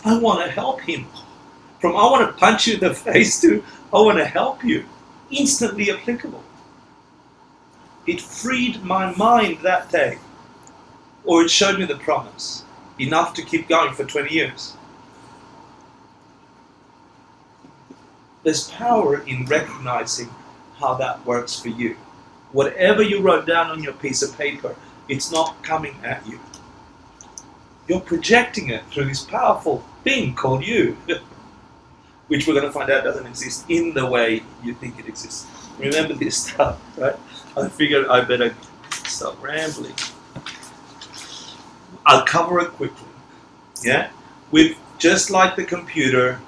I want to help him. From I want to punch you in the face to I want to help you. Instantly applicable. It freed my mind that day. Or it showed me the promise. Enough to keep going for 20 years. There's power in recognizing how that works for you. Whatever you wrote down on your piece of paper, it's not coming at you. You're projecting it through this powerful thing called you, which we're going to find out doesn't exist in the way you think it exists. Remember this stuff, right? I figured I better stop rambling. I'll cover it quickly. Yeah? With just like the computer,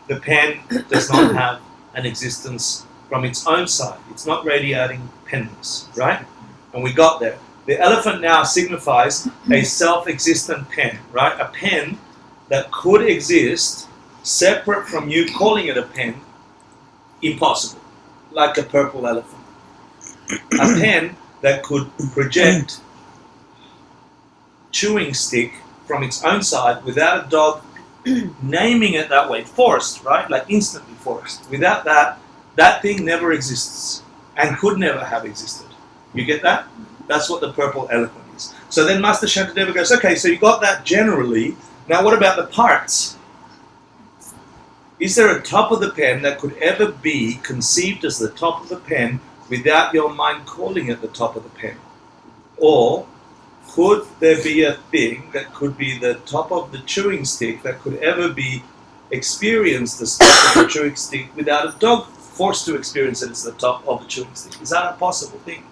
the pen does not have an existence from its own side. It's not radiating penness, right? And we got there. The elephant now signifies a self-existent pen, right? A pen that could exist separate from you calling it a pen, impossible. Like a purple elephant. A pen that could project chewing stick from its own side without a dog naming it that way. Forced, right? Like instantly forced. Without that, that thing never exists and could never have existed. You get that? That's what the purple elephant is. So then Master Shantideva goes, okay, so you got that generally. Now what about the parts? Is there a top of the pen that could ever be conceived as the top of the pen without your mind calling it the top of the pen? Or could there be a thing that could be the top of the chewing stick that could ever be experienced as the top of the chewing stick without a dog forced to experience it as the top of the chewing stick? Is that a possible thing?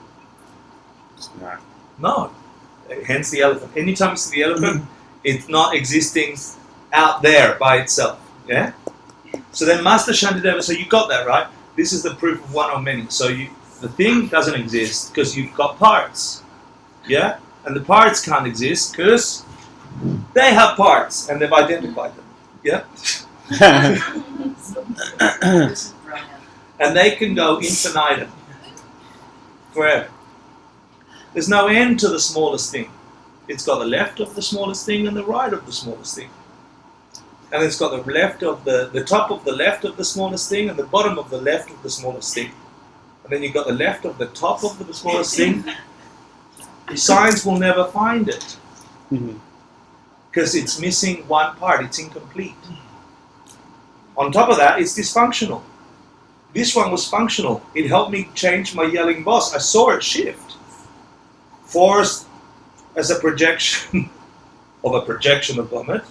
No. No. Hence the elephant. Anytime you see the elephant, it's not existing out there by itself. Yeah? So then Master Shantideva, so you got that, right? This is the proof of one or many. So the thing doesn't exist because you've got parts. Yeah? And the parts can't exist because they have parts and they've identified them. Yeah? And they can go infinitum. Forever. There's no end to the smallest thing. It's got the left of the smallest thing and the right of the smallest thing. And it's got the left of the top of the left of the smallest thing and the bottom of the left of the smallest thing. And then you've got the left of the top of the smallest thing. Science will never find it. Because it's missing one part. It's incomplete. On top of that, it's dysfunctional. This one was functional. It helped me change my yelling boss. I saw it shift. Forced as a projection of a projection upon it.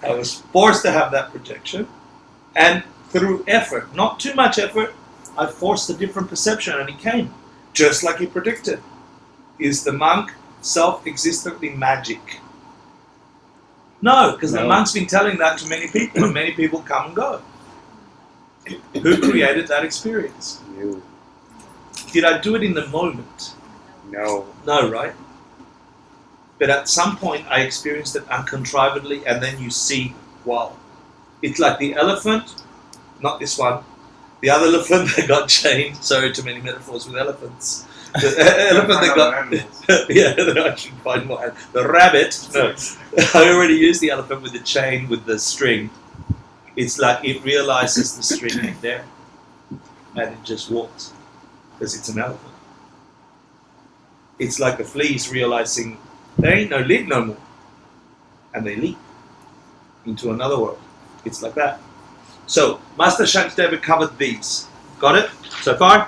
I was forced to have that projection. And through effort, not too much effort, I forced a different perception and it came. Just like he predicted. Is the monk self-existently magic? No, because the monk's been telling that to many people and many people come and go. Who created that experience? You. Did I do it in the moment? No. No, right? But at some point I experienced it uncontrollably and then you see, wow. It's like the elephant, not this one, the other elephant that got chained. Sorry, too many metaphors with elephants. The elephant that got... yeah, I should find one. The rabbit, no. I already used the elephant with the chain, with the string. It's like it realizes the string ain't there. And it just walks. Because it's an elephant. It's like the fleas realizing there ain't no lid no more. And they leap into another world. It's like that. So, Master Shantideva covered these. Got it so far?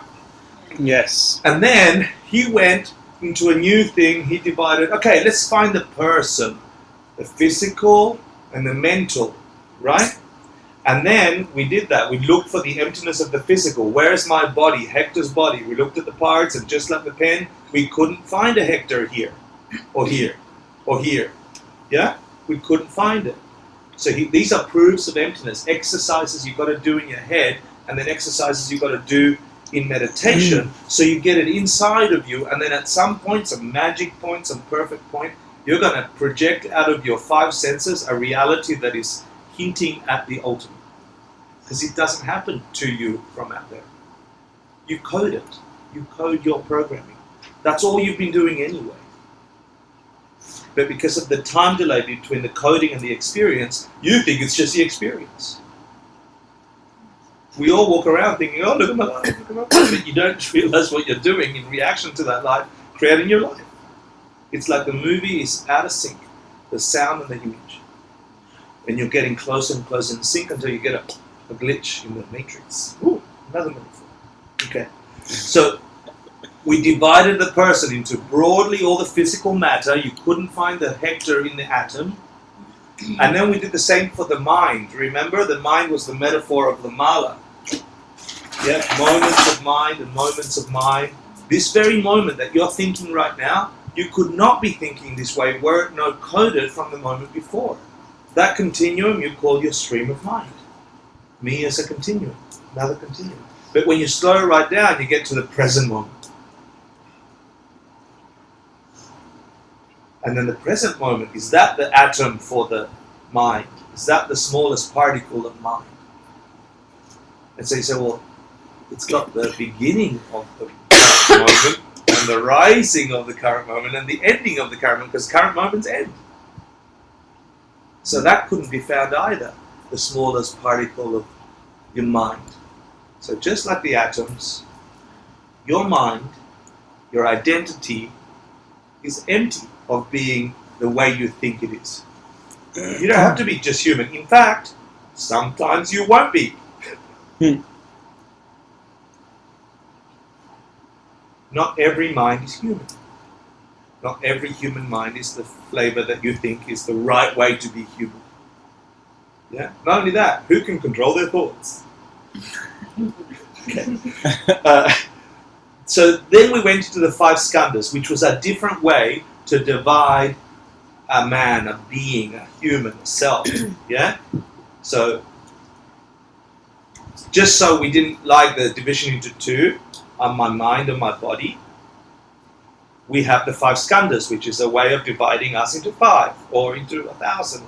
Yes. And then he went into a new thing. He divided, okay, let's find the person. The physical and the mental, right? And then we did that. We looked for the emptiness of the physical. Where is my body? Hector's body. We looked at the parts and just like the pen, we couldn't find a Hector here. Or here. Or here. Yeah? We couldn't find it. So these are proofs of emptiness. Exercises you've got to do in your head and then exercises you've got to do in meditation so you get it inside of you and then at some point, some magic point, some perfect point, you're going to project out of your five senses a reality that is hinting at the ultimate. Because it doesn't happen to you from out there. You code it. You code your programming. That's all you've been doing anyway. But because of the time delay between the coding and the experience, you think it's just the experience. We all walk around thinking, oh, look at my life, look at my life. But you don't realize what you're doing in reaction to that life, creating your life. It's like the movie is out of sync, the sound and the image. And you're getting closer and closer in sync until you get a glitch in the matrix. Ooh, another metaphor. Okay. So we divided the person into broadly all the physical matter. You couldn't find the Hector in the atom. And then we did the same for the mind. Remember, the mind was the metaphor of the mala. Yeah, moments of mind and moments of mind. This very moment that you're thinking right now, you could not be thinking this way were it not coded from the moment before. That continuum you call your stream of mind. Me as a continuum, another continuum. But when you slow right down, you get to the present moment. And then the present moment, is that the atom for the mind? Is that the smallest particle of mind? And so you say, well, it's got the beginning of the current moment and the rising of the current moment and the ending of the current moment, because current moments end. So that couldn't be found either, the smallest particle of your mind. So just like the atoms, your mind, your identity is empty of being the way you think it is. You don't have to be just human. In fact, sometimes you won't be. Not every mind is human. Not every human mind is the flavor that you think is the right way to be human. Yeah. Not only that, who can control their thoughts? Okay. So then we went into the 5 skandhas, which was a different way to divide a man, a being, a human, a self. Yeah? So, just so we didn't like the division into 2, on my mind and my body, we have the 5 skandhas, which is a way of dividing us into 5, or into 1,000,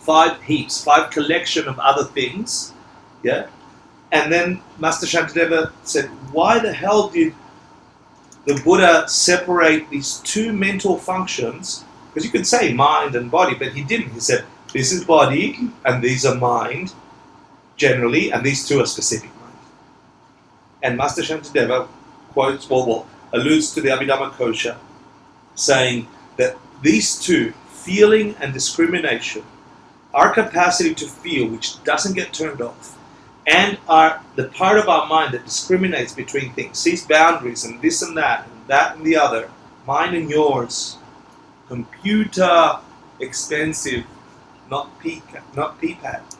5 heaps, 5 collection of other things. Yeah? And then Master Shantideva said, why the hell did the Buddha separate these 2 mental functions? Because you could say mind and body, but he didn't. He said, this is body, and these are mind, generally, and these 2 are specific mind. And Master Shantideva quotes, alludes to the Abhidhamma Kosha, saying that these 2, feeling and discrimination, our capacity to feel, which doesn't get turned off, and are the part of our mind that discriminates between things, sees boundaries and this and that and the other, mine and yours, computer expensive, not PPAD.